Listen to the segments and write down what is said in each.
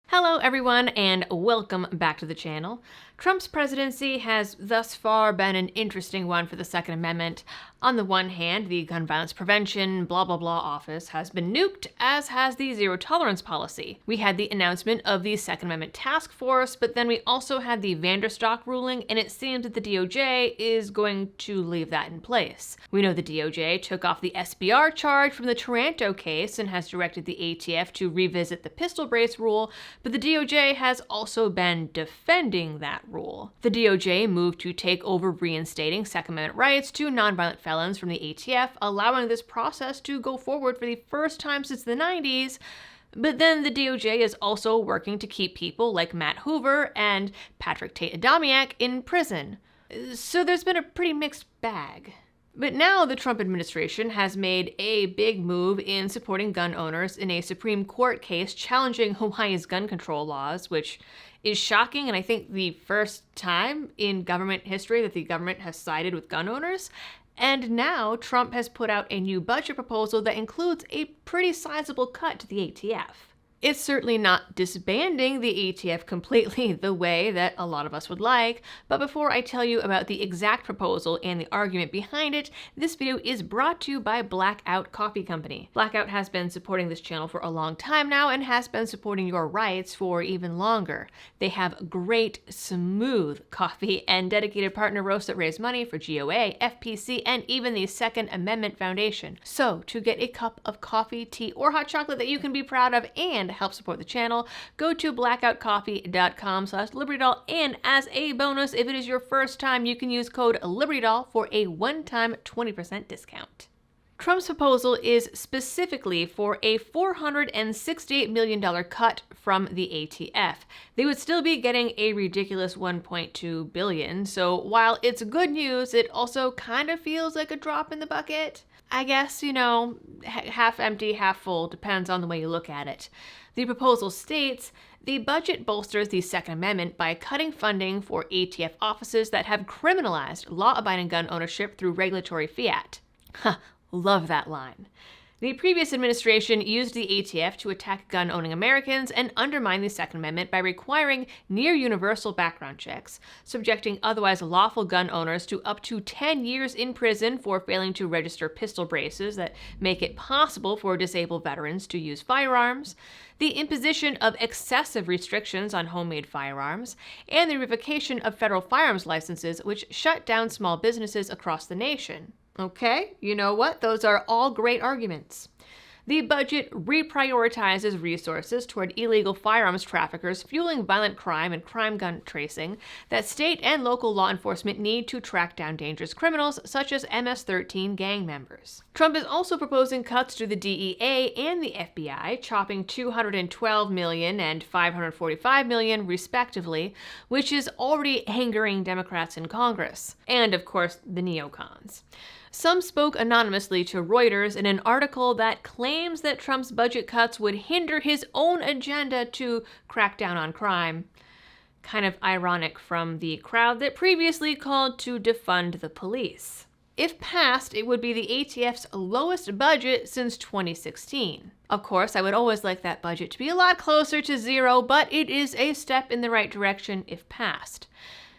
Hello everyone and welcome back to the channel. Trump's presidency has thus far been an interesting one for the Second Amendment. On the one hand, the gun violence prevention blah blah blah office has been nuked, as has the zero tolerance policy. We had the announcement of the Second Amendment task force, but then we also had the Vanderstock ruling, and it seems that the DOJ is going to leave that in place. We know the DOJ took off the SBR charge from the Taranto case and has directed the ATF to revisit the pistol brace rule, but the DOJ has also been defending that rule. The DOJ moved to take over reinstating Second Amendment rights to nonviolent felons from the ATF, allowing this process to go forward for the first time since the 90s. But then the DOJ is also working to keep people like Matt Hoover and Patrick Tate-Adamiak in prison. So there's been a pretty mixed bag. But now the Trump administration has made a big move in supporting gun owners in a Supreme Court case challenging Hawaii's gun control laws, which is shocking, and I think the first time in government history that the government has sided with gun owners. And now Trump has put out a new budget proposal that includes a pretty sizable cut to the ATF. It's certainly not disbanding the ATF completely the way that a lot of us would like, but before I tell you about the exact proposal and the argument behind it, this video is brought to you by Blackout Coffee Company. Blackout has been supporting this channel for a long time now and has been supporting your rights for even longer. They have great, smooth coffee and dedicated partner roasts that raise money for GOA, FPC, and even the Second Amendment Foundation. So, to get a cup of coffee, tea, or hot chocolate that you can be proud of and help support the channel, go to blackoutcoffee.com/LibertyDoll, and as a bonus, if it is your first time, you can use code LibertyDoll for a one-time 20% discount. Trump's proposal is specifically for a $468 million cut from the ATF. They would still be getting a ridiculous $1.2 billion, so while it's good news, it also kind of feels like a drop in the bucket. I guess, half empty, half full, depends on the way you look at it. The proposal states, the budget bolsters the Second Amendment by cutting funding for ATF offices that have criminalized law-abiding gun ownership through regulatory fiat. Love that line. The previous administration used the ATF to attack gun-owning Americans and undermine the Second Amendment by requiring near-universal background checks, subjecting otherwise lawful gun owners to up to 10 years in prison for failing to register pistol braces that make it possible for disabled veterans to use firearms, the imposition of excessive restrictions on homemade firearms, and the revocation of federal firearms licenses, which shut down small businesses across the nation. Okay, you know what? Those are all great arguments. The budget reprioritizes resources toward illegal firearms traffickers fueling violent crime and crime gun tracing that state and local law enforcement need to track down dangerous criminals such as MS-13 gang members. Trump is also proposing cuts to the DEA and the FBI, chopping $212 million and $545 million respectively, which is already angering Democrats in Congress, and of course the neocons. Some spoke anonymously to Reuters in an article that claims that Trump's budget cuts would hinder his own agenda to crack down on crime. Kind of ironic from the crowd that previously called to defund the police. If passed, it would be the ATF's lowest budget since 2016. Of course, I would always like that budget to be a lot closer to zero, but it is a step in the right direction if passed.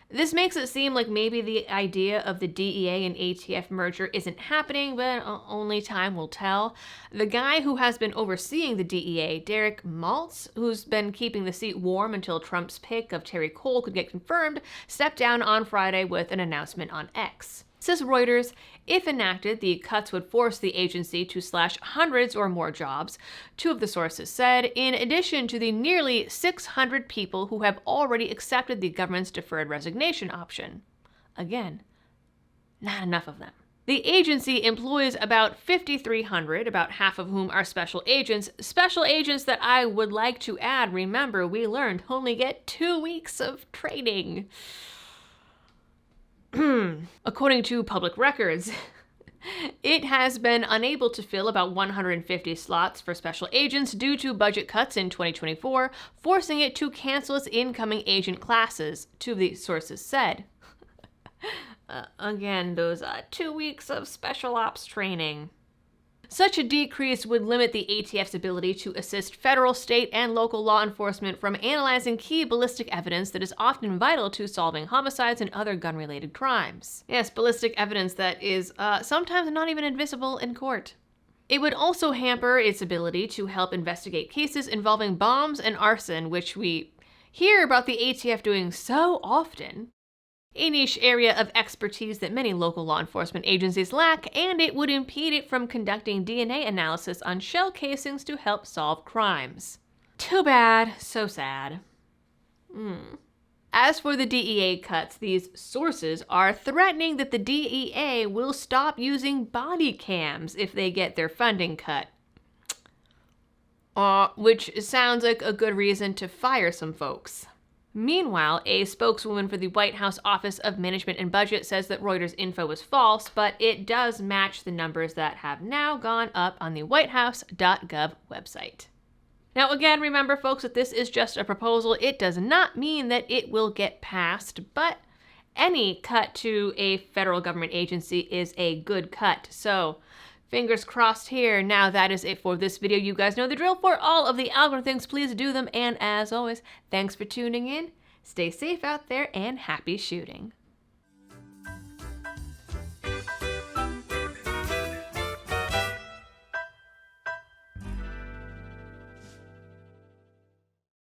This makes it seem like maybe the idea of the DEA and ATF merger isn't happening, but only time will tell. The guy who has been overseeing the DEA, Derek Maltz, who's been keeping the seat warm until Trump's pick of Terry Cole could get confirmed, stepped down on Friday with an announcement on X. Says Reuters, if enacted, the cuts would force the agency to slash hundreds or more jobs, two of the sources said, in addition to the nearly 600 people who have already accepted the government's deferred resignation option. Again, not enough of them. The agency employs about 5,300, about half of whom are special agents that I would like to add, remember, we learned only get 2 weeks of training. According to public records, it has been unable to fill about 150 slots for special agents due to budget cuts in 2024, forcing it to cancel its incoming agent classes, two of the sources said. Again, those 2 weeks of special ops training. Such a decrease would limit the ATF's ability to assist federal, state, and local law enforcement from analyzing key ballistic evidence that is often vital to solving homicides and other gun-related crimes. Yes, ballistic evidence that is sometimes not even admissible in court. It would also hamper its ability to help investigate cases involving bombs and arson, which we hear about the ATF doing so often. A niche area of expertise that many local law enforcement agencies lack, and it would impede it from conducting DNA analysis on shell casings to help solve crimes. Too bad, so sad. As for the DEA cuts, these sources are threatening that the DEA will stop using body cams if they get their funding cut. Which sounds like a good reason to fire some folks. Meanwhile, a spokeswoman for the White House Office of Management and Budget says that Reuters' info is false, but it does match the numbers that have now gone up on the whitehouse.gov website. Now again, remember folks that this is just a proposal. It does not mean that it will get passed, but any cut to a federal government agency is a good cut. So fingers crossed here. Now that is it for this video. You guys know the drill. For all of the algorithm things, please do them. And as always, thanks for tuning in. Stay safe out there and happy shooting.